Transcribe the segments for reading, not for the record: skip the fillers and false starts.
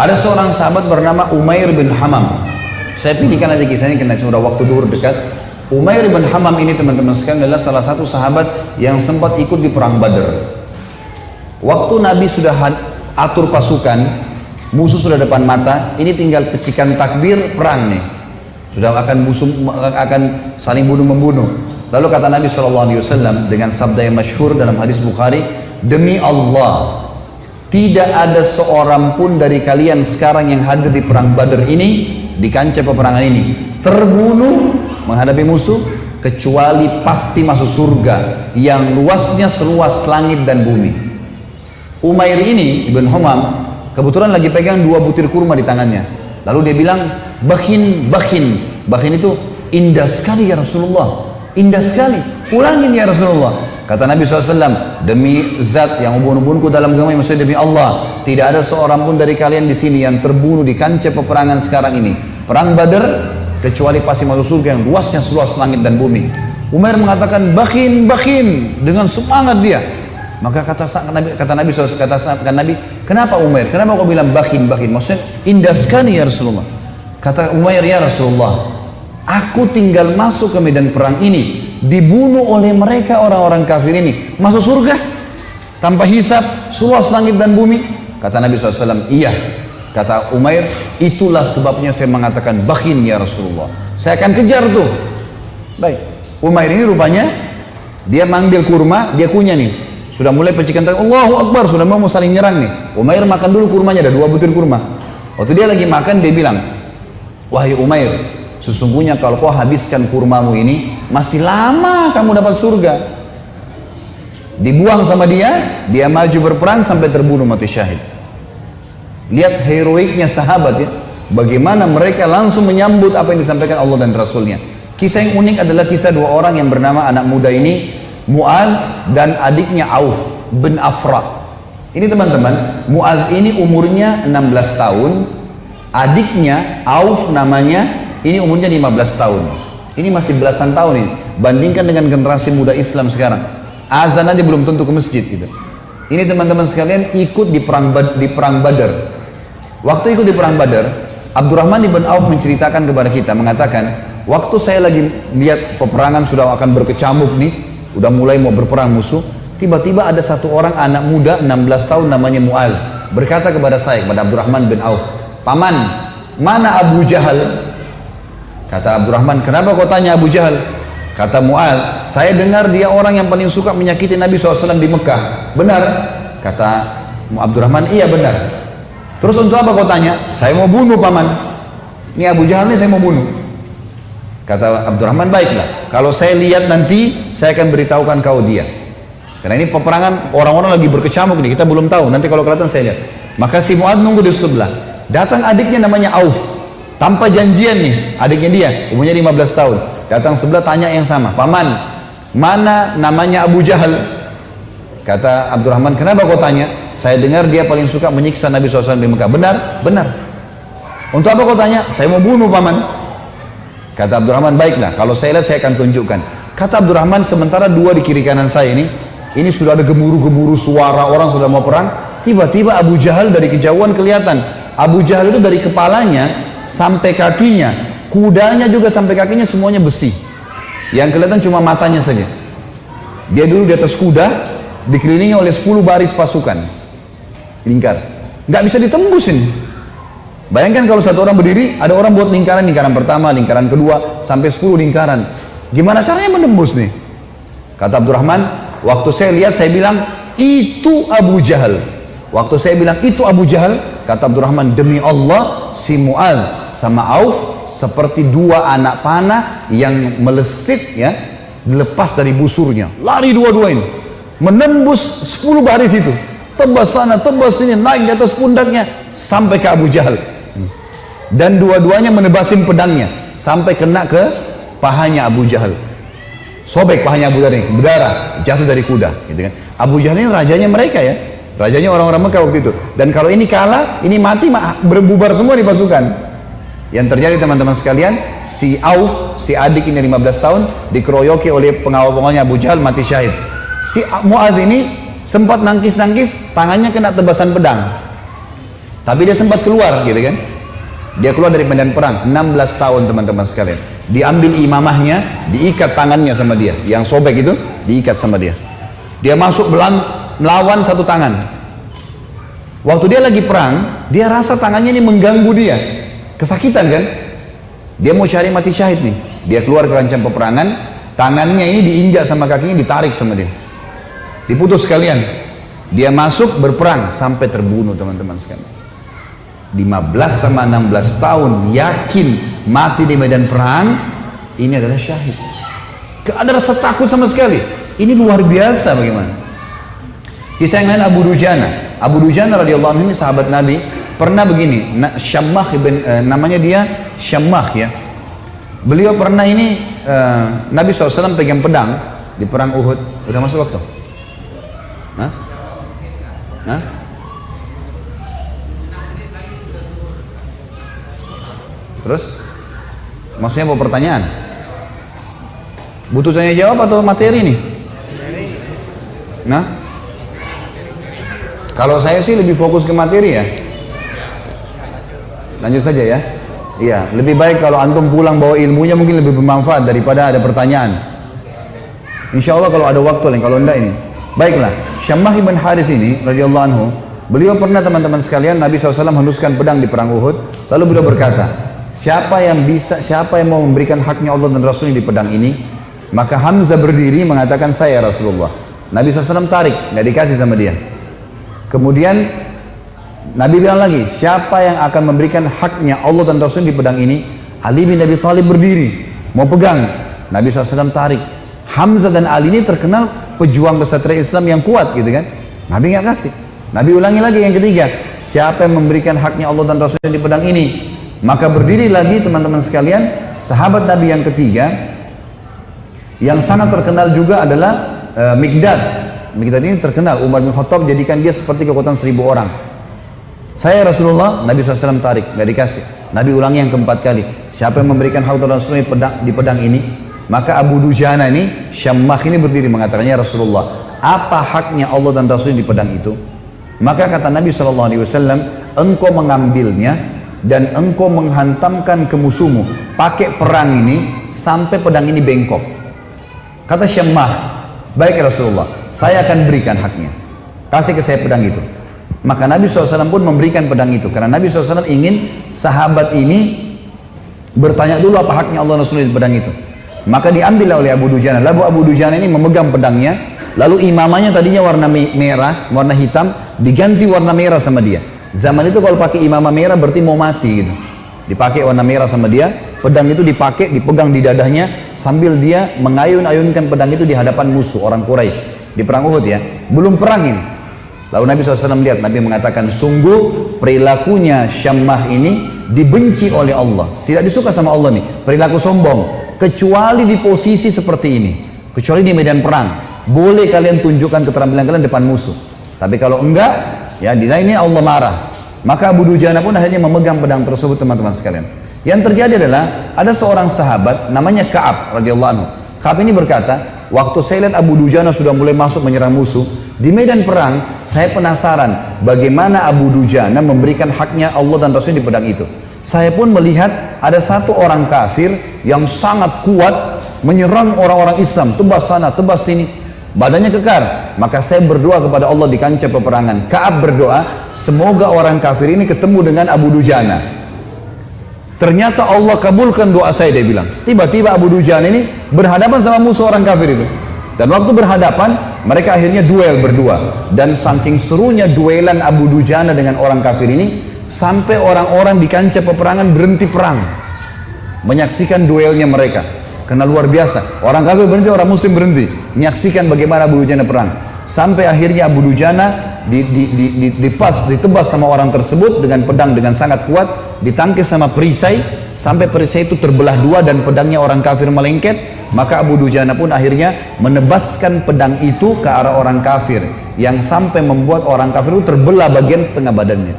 Ada seorang sahabat bernama Umair bin Hamam. Saya pilihkan aja kisahnya karena sudah waktu duhur dekat. Umair bin Hamam ini teman-teman sekalian adalah salah satu sahabat yang sempat ikut di perang Badar. Waktu Nabi sudah atur pasukan, musuh sudah depan mata, ini tinggal pecikan takbir perang nih. Sudah akan saling bunuh-membunuh. Lalu kata Nabi SAW dengan sabda yang masyhur dalam hadis Bukhari, demi Allah, tidak ada seorang pun dari kalian sekarang yang hadir di perang Badar ini, di kancah peperangan ini, terbunuh menghadapi musuh, kecuali pasti masuk surga yang luasnya seluas langit dan bumi. Umair ini, Ibn Humam, kebetulan lagi pegang 2 butir kurma di tangannya. Lalu dia bilang, bakhin, bakhin. Bakhin itu indah sekali ya Rasulullah. Indah sekali, ulangin ya Rasulullah. Kata Nabi SAW, demi zat yang ubun-ubunku dalam agama, maksudnya demi Allah, tidak ada seorang pun dari kalian di sini yang terbunuh di kancah peperangan sekarang ini, perang Badar, kecuali pasti masuk surga yang luasnya seluas langit dan bumi. Umair mengatakan, bakhin, bakhin, dengan semangat dia. Maka kata Nabi SAW, katakan Nabi, kenapa Umair? Kenapa kau bilang bakhin, bakhin? Maksudnya indah sekali ya Rasulullah. Kata Umair, ya Rasulullah, aku tinggal masuk ke medan perang ini, dibunuh oleh mereka orang-orang kafir ini, masuk surga tanpa hisab, seluas langit dan bumi. Kata Nabi SAW, iya. Kata Umair, itulah sebabnya saya mengatakan bakhin ya Rasulullah, saya akan kejar tuh. Baik, Umair ini rupanya dia manggil kurma, dia kunyah nih, sudah mulai pecikan tangan, Allahu Akbar, sudah mau saling nyerang nih. Umair makan dulu kurmanya, ada 2 butir kurma. Waktu dia lagi makan, dia bilang, wahai Umair, sesungguhnya kalau kau habiskan kurmamu ini, masih lama kamu dapat surga. Dibuang sama dia, dia maju berperang sampai terbunuh mati syahid. Lihat heroiknya sahabat ya, bagaimana mereka langsung menyambut apa yang disampaikan Allah dan Rasulnya. Kisah yang unik adalah kisah 2 orang yang bernama anak muda ini, Mu'adz dan adiknya Auf bin Afra. Ini teman-teman, Mu'adz ini umurnya 16 tahun, adiknya Auf namanya, ini umurnya 15 tahun. Ini masih belasan tahun ini. Bandingkan dengan generasi muda Islam sekarang. Azan aja belum tentu ke masjid gitu. Ini teman-teman sekalian ikut di perang Badar. Waktu ikut di perang Badar, Abdurrahman ibn Auf menceritakan kepada kita, mengatakan, waktu saya lagi lihat peperangan sudah akan berkecamuk nih, udah mulai mau berperang musuh, tiba-tiba ada satu orang anak muda 16 tahun namanya Mu'adz berkata kepada saya, kepada Abdurrahman bin Auf, paman, mana Abu Jahal? Kata Abdurrahman, kenapa kau tanya Abu Jahal? Kata Mu'adz, saya dengar dia orang yang paling suka menyakiti Nabi SAW di Mekah. Benar? Kata Abdurrahman, iya benar. Terus untuk apa kau tanya? Saya mau bunuh paman. Ini Abu Jahal ini saya mau bunuh. Kata Abdurrahman, baiklah. Kalau saya lihat nanti, saya akan beritahukan kau dia. Karena ini peperangan orang-orang lagi berkecamuk nih, kita belum tahu. Nanti kalau kelihatan saya lihat. Maka si Mu'adz nunggu di sebelah. Datang adiknya namanya Auf. Tanpa janjian nih, adiknya dia, umurnya 15 tahun. Datang sebelah tanya yang sama, paman, mana namanya Abu Jahal? Kata Abdurrahman, kenapa kau tanya? Saya dengar dia paling suka menyiksa Nabi SAW di Mekah. Benar? Benar. Untuk apa kau tanya? Saya mau bunuh paman. Kata Abdurrahman, baiklah, kalau saya lihat saya akan tunjukkan. Kata Abdurrahman, sementara 2 di kiri kanan saya ini sudah ada gemuruh-gemuruh suara orang sudah mau perang. Tiba-tiba Abu Jahal dari kejauhan kelihatan. Abu Jahal itu dari kepalanya sampai kakinya, kudanya juga sampai kakinya semuanya besi. Yang kelihatan cuma matanya saja. Dia dulu di atas kuda, dikelilingi oleh 10 baris pasukan, lingkar, nggak bisa ditembusin. Bayangkan kalau satu orang berdiri, ada orang buat lingkaran, lingkaran pertama, lingkaran kedua, sampai 10 lingkaran. Gimana caranya menembus nih? Kata Abdurrahman, waktu saya lihat, saya bilang, itu Abu Jahal. Waktu saya bilang, itu Abu Jahal, kata Abdurrahman, demi Allah, si Mu'adz sama Auf seperti 2 anak panah yang melesit ya, dilepas dari busurnya. Lari dua-dua ini, menembus 10 baris itu. Tebas sana, tebas sini, naik di atas pundaknya, sampai ke Abu Jahal. Dan dua-duanya menebasin pedangnya, sampai kena ke pahanya Abu Jahal. Sobek pahanya Abu Jahal ini, berdarah, jatuh dari kuda. Gitu kan. Abu Jahal ini rajanya mereka ya. Rajanya orang-orang Mekah waktu itu. Dan kalau ini kalah, ini mati, berbubar semua di pasukan. Yang terjadi teman-teman sekalian, si Auf, si adik ini 15 tahun, dikeroyoki oleh pengawal-pengawalnya Abu Jahal, mati syahid. Si Mu'adz ini sempat nangkis-nangkis, tangannya kena tebasan pedang. Tapi dia sempat keluar gitu kan. Dia keluar dari medan perang, 16 tahun teman-teman sekalian. Diambil imamahnya, diikat tangannya sama dia. Yang sobek itu, diikat sama dia. Dia masuk melawan satu tangan. Waktu dia lagi perang, dia rasa tangannya ini mengganggu dia. Kesakitan kan? Dia mau cari mati syahid nih. Dia keluar ke kancah peperangan, tangannya ini diinjak sama kakinya, ditarik sama dia. Diputus sekalian. Dia masuk berperang sampai terbunuh teman-teman sekalian. 15 sama 16 tahun yakin mati di medan perang, ini adalah syahid. Gak ada rasa takut sama sekali. Ini luar biasa bagaimana. Kisah yang lain Abu Dujana. Abu Dujana radhiyallahu anhu ini sahabat Nabi, pernah begini, Syammah namanya dia Syammah ya. Beliau pernah ini Nabi SAW pegang pedang di perang Uhud. Udah masuk waktu? Hah? Hah? Terus? Maksudnya mau pertanyaan? Butuh tanya jawab atau materi nih? Nah? Kalau saya sih lebih fokus ke materi ya. Lanjut saja ya. Iya, lebih baik kalau antum pulang bawa ilmunya mungkin lebih bermanfaat daripada ada pertanyaan. Insya Allah kalau ada waktu lain, kalau enggak ini. Baiklah, Syammah ibn Harith ini radhiyallahu anhu, beliau pernah teman-teman sekalian, Nabi SAW henuskan pedang di perang Uhud, lalu beliau berkata, siapa yang mau memberikan haknya Allah dan Rasulnya di pedang ini? Maka Hamzah berdiri mengatakan, saya Rasulullah. Nabi SAW tarik, nggak dikasih sama dia. Kemudian Nabi bilang lagi, siapa yang akan memberikan haknya Allah dan Rasulnya di pedang ini? Ali bin Abi Thalib berdiri, mau pegang. Nabi SAW tarik. Hamzah dan Ali ini terkenal pejuang kesatria Islam yang kuat gitu kan. Nabi nggak kasih. Nabi ulangi lagi yang ketiga, siapa yang memberikan haknya Allah dan Rasulnya di pedang ini? Maka berdiri lagi teman-teman sekalian, sahabat Nabi yang ketiga, yang sangat terkenal juga adalah Mikdad. Mikdad ini terkenal, Umar bin Khattab jadikan dia seperti kekuatan 1000 orang. Saya Rasulullah, Nabi SAW tarik, nggak dikasih. Nabi ulangi yang keempat kali, siapa yang memberikan hak dan Rasulnya di pedang ini? Maka Abu Dujana ini, Syammah ini berdiri mengatakannya, Rasulullah, apa haknya Allah dan Rasulnya di pedang itu? Maka kata Nabi SAW, engkau mengambilnya dan engkau menghantamkan ke musuhmu pakai perang ini sampai pedang ini bengkok. Kata Syammah, baik Rasulullah, saya akan berikan haknya, kasih ke saya pedang itu. Maka Nabi SAW pun memberikan pedang itu, karena Nabi SAW ingin sahabat ini bertanya dulu apa haknya Allah dan Rasulnya di pedang itu. Maka diambil oleh Abu Dujana. Lalu Abu Dujana ini memegang pedangnya, lalu imamahnya tadinya warna merah, warna hitam, diganti warna merah sama dia. Zaman itu kalau pakai imamah merah berarti mau mati gitu. Dipakai warna merah sama dia, pedang itu dipakai, dipegang di dadahnya sambil dia mengayun-ayunkan pedang itu di hadapan musuh orang Quraisy di perang Uhud ya. Belum perang ini. Lalu Nabi SAW lihat, Nabi mengatakan, sungguh perilakunya Syammah ini dibenci oleh Allah. Tidak disuka sama Allah nih, perilaku sombong. Kecuali di posisi seperti ini, kecuali di medan perang, boleh kalian tunjukkan keterampilan kalian depan musuh. Tapi kalau enggak, ya di lainnya Allah marah. Maka Abu Dujana pun akhirnya memegang pedang tersebut teman-teman sekalian. Yang terjadi adalah ada seorang sahabat namanya Ka'ab radhiyallahu anhu. Ka'ab ini berkata, waktu saya lihat Abu Dujana sudah mulai masuk menyerang musuh di medan perang, saya penasaran bagaimana Abu Dujana memberikan haknya Allah dan Rasulnya di pedang itu. Saya pun melihat ada satu orang kafir yang sangat kuat menyerang orang-orang Islam, tebas sana, tebas sini, badannya kekar. Maka saya berdoa kepada Allah di kancah peperangan. Ka'ab berdoa, semoga orang kafir ini ketemu dengan Abu Dujana. Ternyata Allah kabulkan doa saya, dia bilang. Tiba-tiba Abu Dujana ini berhadapan sama musuh orang kafir itu. Dan waktu berhadapan, mereka akhirnya duel berdua. Dan saking serunya duelan Abu Dujana dengan orang kafir ini, sampai orang-orang di kancah peperangan berhenti perang menyaksikan duelnya mereka, karena luar biasa. Orang kafir berhenti, orang muslim berhenti menyaksikan bagaimana Abu Dujana perang. Sampai akhirnya Abu Dujana ditebas sama orang tersebut dengan pedang dengan sangat kuat, ditangkis sama perisai sampai perisai itu terbelah dua dan pedangnya orang kafir melengket. Maka Abu Dujana pun akhirnya menebaskan pedang itu ke arah orang kafir, yang sampai membuat orang kafir itu terbelah bagian setengah badannya.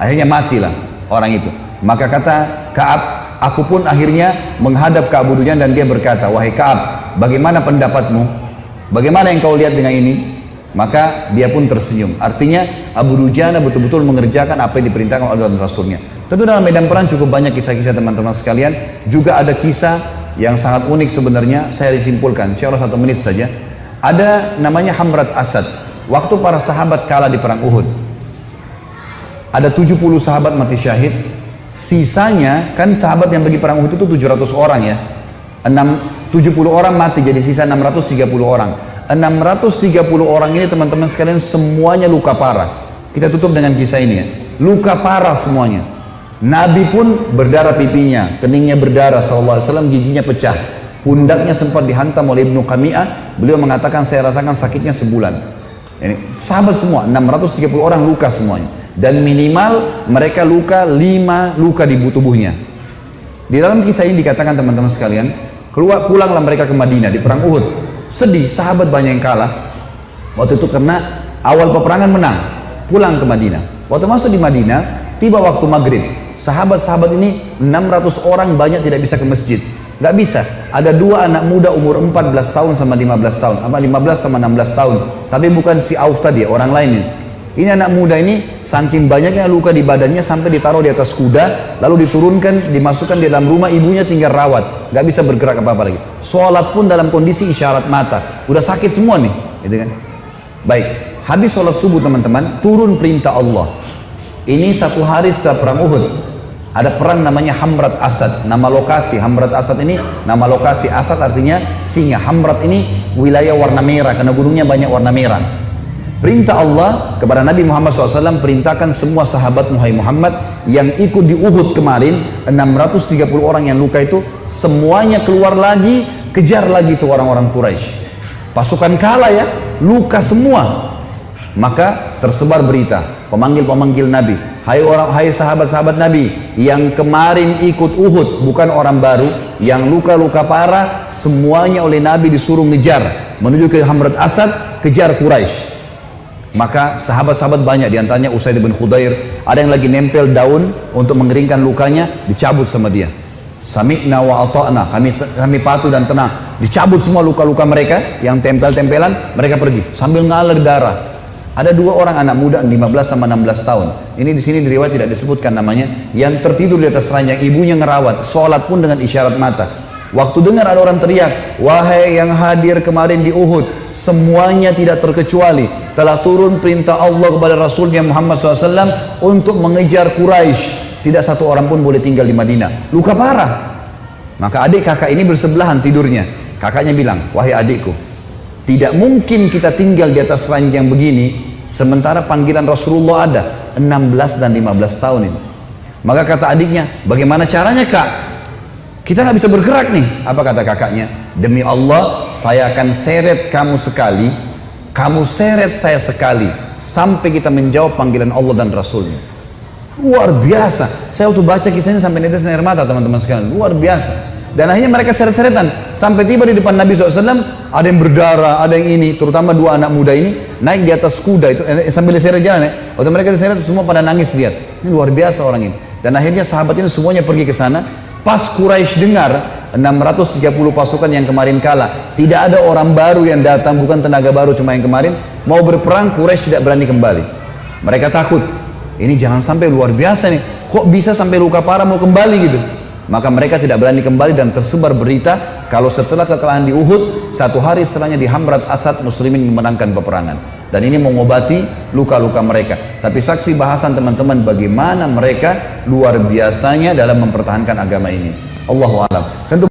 Akhirnya matilah orang itu. Maka kata Ka'ab, aku pun akhirnya menghadap ke Abu Dujana dan dia berkata, wahai Ka'ab, bagaimana pendapatmu? Bagaimana yang kau lihat dengan ini? Maka dia pun tersenyum. Artinya Abu Dujana betul-betul mengerjakan apa yang diperintahkan oleh Allah dan Rasulnya. Tentu dalam medan perang cukup banyak kisah-kisah teman-teman sekalian. Juga ada kisah yang sangat unik sebenarnya, saya disimpulkan, insya Allah 1 menit saja. Ada namanya Hamrat Asad. Waktu para sahabat kalah di perang Uhud, ada 70 sahabat mati syahid. Sisanya, kan sahabat yang pergi perang Uhud itu 700 orang ya. 70 orang mati, jadi sisa 630 orang. 630 orang ini teman-teman sekalian semuanya luka parah. Kita tutup dengan kisah ini ya. Luka parah semuanya. Nabi pun berdarah pipinya, keningnya berdarah sallallahu alaihi wasallam, giginya pecah. Pundaknya sempat dihantam oleh Ibnu Qami'ah. Beliau mengatakan saya rasakan sakitnya sebulan. Ini sahabat semua, 630 orang luka semuanya. Dan minimal mereka luka 5 luka di tubuhnya. Di dalam kisah ini dikatakan teman-teman sekalian, pulanglah mereka ke Madinah di perang Uhud. Sedih, sahabat banyak yang kalah. Waktu itu karena awal peperangan menang, pulang ke Madinah. Waktu masuk di Madinah, tiba waktu maghrib. Sahabat-sahabat ini 600 orang banyak tidak bisa ke masjid. Nggak bisa. Ada 2 anak muda umur 14 tahun sama 15 tahun. Sama 15 sama 16 tahun. Tapi bukan si Auf tadi, orang lain ini. Ini anak muda ini saking banyaknya luka di badannya sampai ditaruh di atas kuda, lalu diturunkan, dimasukkan di dalam rumah, ibunya tinggal rawat, nggak bisa bergerak apa-apa lagi. Sholat pun dalam kondisi isyarat mata, udah sakit semua nih, gitu kan? Baik, habis sholat subuh teman-teman, turun perintah Allah. Ini 1 hari setelah perang Uhud, ada perang namanya Hamrat Asad, nama lokasi. Hamrat Asad ini nama lokasi, Asad artinya singa. Hamrat ini wilayah warna merah karena gunungnya banyak warna merah. Perintah Allah kepada Nabi Muhammad SAW, perintahkan semua sahabat Muhammad yang ikut di Uhud kemarin, 630 orang yang luka itu, semuanya keluar lagi, kejar lagi itu orang-orang Quraisy. Pasukan kalah ya, luka semua. Maka tersebar berita, pemanggil-pemanggil Nabi, hai sahabat-sahabat Nabi yang kemarin ikut Uhud, bukan orang baru, yang luka-luka parah, semuanya oleh Nabi disuruh ngejar menuju ke Hamrat Asad, kejar Quraisy. Maka sahabat-sahabat banyak, diantaranya Usaid bin Khudair, ada yang lagi nempel daun untuk mengeringkan lukanya, dicabut sama dia. Sami'na wa ata'na, kami patuh dan tenang. Dicabut semua luka-luka mereka yang tempel-tempelan, mereka pergi sambil ngalir darah. Ada 2 orang anak muda 15 sama 16 tahun. Ini di sini di riwayat tidak disebutkan namanya, yang tertidur di atas ranjang, ibunya ngerawat, sholat pun dengan isyarat mata. Waktu dengar ada orang teriak, wahai yang hadir kemarin di Uhud, semuanya tidak terkecuali telah turun perintah Allah kepada Rasulnya Muhammad SAW untuk mengejar Quraisy. Tidak 1 orang pun boleh tinggal di Madinah. Luka parah. Maka adik kakak ini bersebelahan tidurnya. Kakaknya bilang, wahai adikku, tidak mungkin kita tinggal di atas ranjang begini sementara panggilan Rasulullah ada 16 dan 15 tahun ini. Maka kata adiknya, bagaimana caranya kak? Kita nggak bisa bergerak nih. Apa kata kakaknya? Demi Allah, saya akan seret kamu sekali, kamu seret saya sekali, sampai kita menjawab panggilan Allah dan Rasulnya. Luar biasa. Saya waktu baca kisahnya sampai netes air mata teman-teman sekalian. Luar biasa. Dan akhirnya mereka seret-seretan sampai tiba di depan Nabi SAW. Ada yang berdarah, ada yang ini. Terutama 2 anak muda ini naik di atas kuda itu sambil diseret jalan ya. Waktu mereka diseret semua pada nangis lihat. Ini luar biasa orang ini. Dan akhirnya sahabat ini semuanya pergi ke sana. Pas Quraisy dengar 630 pasukan yang kemarin kalah, tidak ada orang baru yang datang, bukan tenaga baru cuma yang kemarin, mau berperang, Quraisy tidak berani kembali. Mereka takut, ini jangan sampai luar biasa nih, kok bisa sampai luka parah mau kembali gitu. Maka mereka tidak berani kembali dan tersebar berita kalau setelah kekalahan di Uhud, 1 hari setelahnya di Hamrat Asad, muslimin memenangkan peperangan. Dan ini mengobati luka-luka mereka. Tapi saksi bahasan teman-teman bagaimana mereka luar biasanya dalam mempertahankan agama ini. Allahu a'lam. Tentu